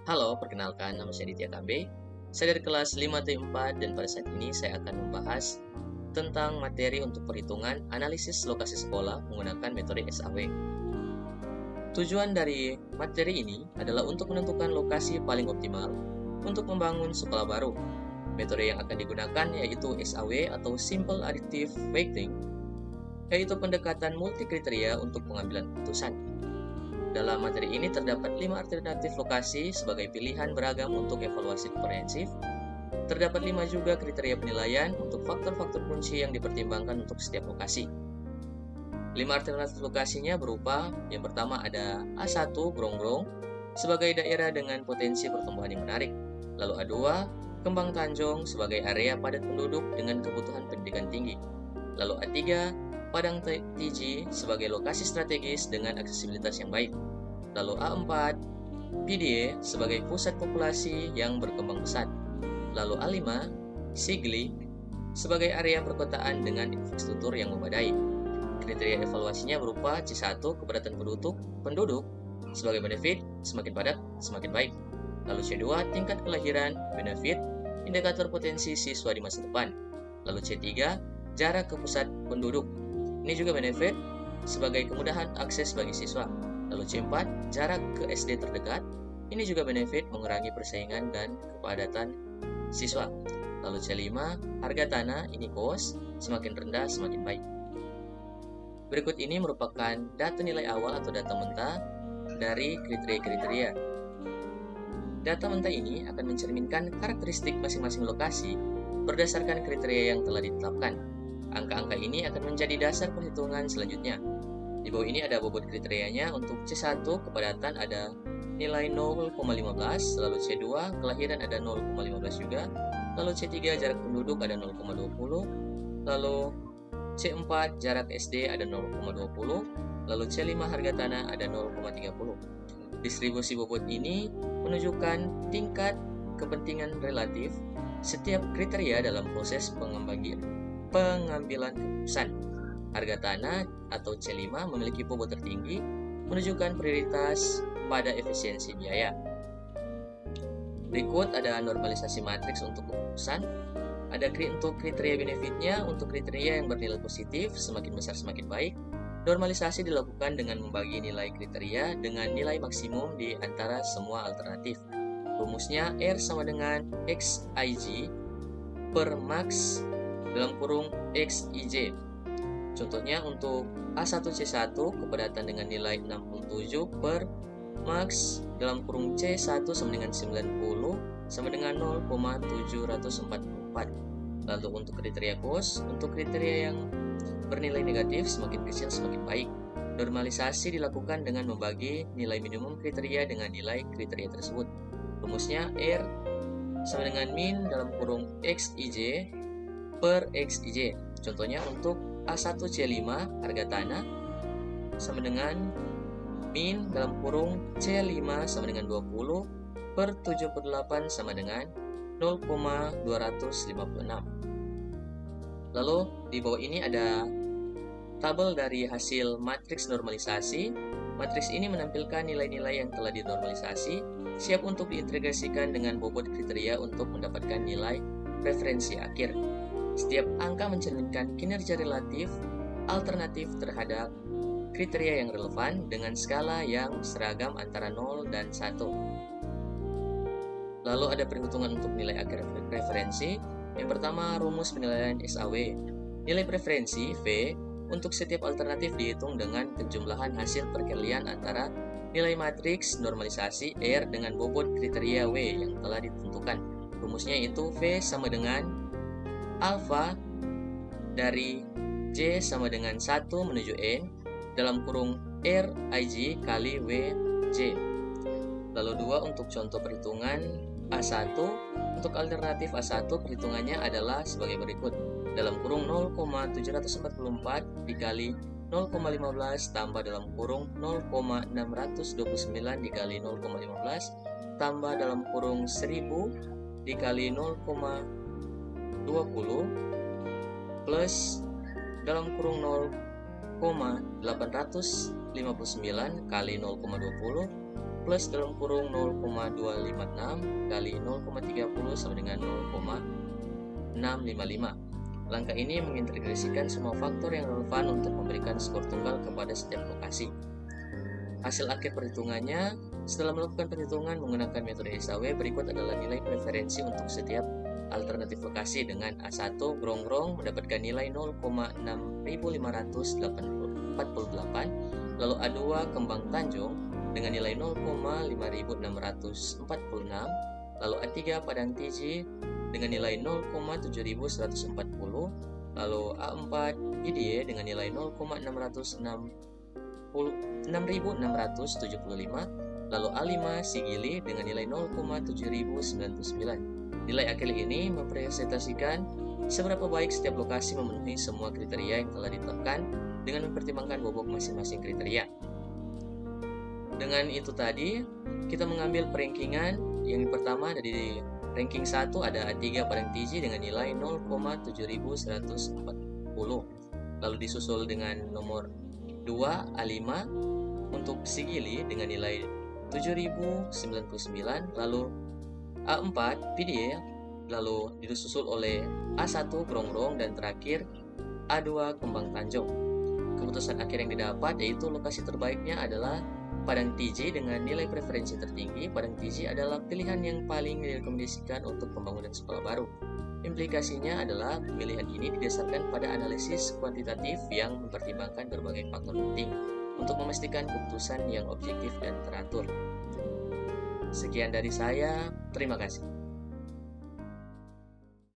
Halo, perkenalkan nama saya Ditya Kambe. Saya dari kelas 5T4 dan pada saat ini saya akan membahas tentang materi untuk perhitungan analisis lokasi sekolah menggunakan metode SAW. Tujuan dari materi ini adalah untuk menentukan lokasi paling optimal untuk membangun sekolah baru. Metode yang akan digunakan yaitu SAW atau Simple Additive Weighting, yaitu pendekatan multi kriteria untuk pengambilan keputusan. Dalam materi ini terdapat 5 alternatif lokasi sebagai pilihan beragam untuk evaluasi komprehensif. Terdapat 5 juga kriteria penilaian untuk faktor-faktor kunci yang dipertimbangkan untuk setiap lokasi. 5 alternatif lokasinya berupa, yang pertama ada A1 Gronggong sebagai daerah dengan potensi pertumbuhan yang menarik. Lalu A2 Kembang Tanjung sebagai area padat penduduk dengan kebutuhan pendidikan tinggi. Lalu A3 Padang Tiji sebagai lokasi strategis dengan aksesibilitas yang baik. Lalu A4 PDA sebagai pusat populasi yang berkembang pesat. Lalu A5 Sigli sebagai area perkotaan dengan infrastruktur yang memadai. Kriteria evaluasinya berupa C1 kepadatan penduduk sebagai benefit semakin padat semakin baik. Lalu C2 tingkat kelahiran benefit indikator potensi siswa di masa depan. Lalu C3 jarak ke pusat penduduk. Ini juga benefit sebagai kemudahan akses bagi siswa. Lalu C4, jarak ke SD terdekat. Ini juga benefit mengurangi persaingan dan kepadatan siswa. Lalu C5, harga tanah, ini cost, semakin rendah semakin baik. Berikut ini merupakan data nilai awal atau data mentah dari kriteria-kriteria. Data mentah ini akan mencerminkan karakteristik masing-masing lokasi berdasarkan kriteria yang telah ditetapkan. Angka-angka ini akan menjadi dasar perhitungan selanjutnya. Di bawah ini ada bobot kriterianya. Untuk C1 kepadatan ada nilai 0,15, lalu C2 kelahiran ada 0,15 juga, lalu C3 jarak penduduk ada 0,20, lalu C4 jarak SD ada 0,20, lalu C5 harga tanah ada 0,30. Distribusi bobot ini menunjukkan tingkat kepentingan relatif setiap kriteria dalam proses pengambilan keputusan. Harga tanah atau C5 memiliki bobot tertinggi, menunjukkan prioritas pada efisiensi biaya. Berikut ada normalisasi matriks untuk keputusan. Ada untuk kriteria benefitnya. Untuk kriteria yang bernilai positif, semakin besar semakin baik. Normalisasi dilakukan dengan membagi nilai kriteria dengan nilai maksimum di antara semua alternatif. Rumusnya R sama dengan XIJ per max dalam kurung XIJ. Contohnya untuk A1C1 kepadatan dengan nilai 67 per max dalam kurung C1 sama dengan 90 sama dengan 0,744. Lalu untuk kriteria cost, untuk kriteria yang bernilai negatif semakin kecil semakin baik. Normalisasi dilakukan dengan membagi nilai minimum kriteria dengan nilai kriteria tersebut. Rumusnya R sama dengan min dalam kurung XIJ per XIJ. Contohnya untuk A1C5 harga tanah sama dengan min dalam kurung C5 sama dengan 20 per 78 sama dengan 0,256. Lalu di bawah ini ada tabel dari hasil matriks normalisasi. Matriks ini menampilkan nilai-nilai yang telah dinormalisasi, siap untuk diintegrasikan dengan bobot kriteria untuk mendapatkan nilai referensi akhir. Setiap angka mencerminkan kinerja relatif alternatif terhadap kriteria yang relevan dengan skala yang seragam antara 0 dan 1. Lalu ada perhitungan untuk nilai akhir referensi. Yang pertama, rumus penilaian SAW. Nilai preferensi V untuk setiap alternatif dihitung dengan penjumlahan hasil perkalian antara nilai matriks normalisasi R dengan bobot kriteria W yang telah ditentukan. Rumusnya itu V sama dengan alfa dari J sama dengan 1 menuju N dalam kurung R IJ kali W J. Lalu 2 untuk contoh perhitungan A1. Untuk alternatif A1 perhitungannya adalah sebagai berikut. Dalam kurung 0,744 dikali 0,15 tambah dalam kurung 0,629 dikali 0,15 tambah dalam kurung 1000 dikali 0,20 plus dalam kurung 0,859 kali 0,20 plus dalam kurung 0,256 kali 0,30 sama dengan 0,655. Langkah ini mengintegrasikan semua faktor yang relevan untuk memberikan skor tunggal kepada setiap lokasi. Hasil akhir perhitungannya, setelah melakukan perhitungan menggunakan metode SAW, berikut adalah nilai preferensi untuk setiap alternatif lokasi dengan A1 Grongrong mendapatkan nilai 0,6548, lalu A2 Kembang Tanjung dengan nilai 0,5646, lalu A3 Padang Tiji dengan nilai 0,7140, lalu A4 IDY dengan nilai 0,675, lalu A5 Sigili dengan nilai 0,7099. Nilai akhir ini mempresentasikan seberapa baik setiap lokasi memenuhi semua kriteria yang telah ditetapkan dengan mempertimbangkan bobot masing-masing kriteria. Dengan itu tadi, kita mengambil perankingan. Yang pertama dari ranking 1 ada A3 Padang Tiji dengan nilai 0,7140. Lalu disusul dengan nomor 2 A5 untuk Sigili dengan nilai 7099, lalu A4 PDY, lalu disusul oleh A1 Grongrong, dan terakhir A2 Kembang Tanjung. Keputusan akhir yang didapat yaitu lokasi terbaiknya adalah Padang Tiji dengan nilai preferensi tertinggi. Padang Tiji adalah pilihan yang paling direkomendasikan untuk pembangunan sekolah baru. Implikasinya adalah pemilihan ini didasarkan pada analisis kuantitatif yang mempertimbangkan berbagai faktor penting untuk memastikan keputusan yang objektif dan teratur. Sekian dari saya, terima kasih.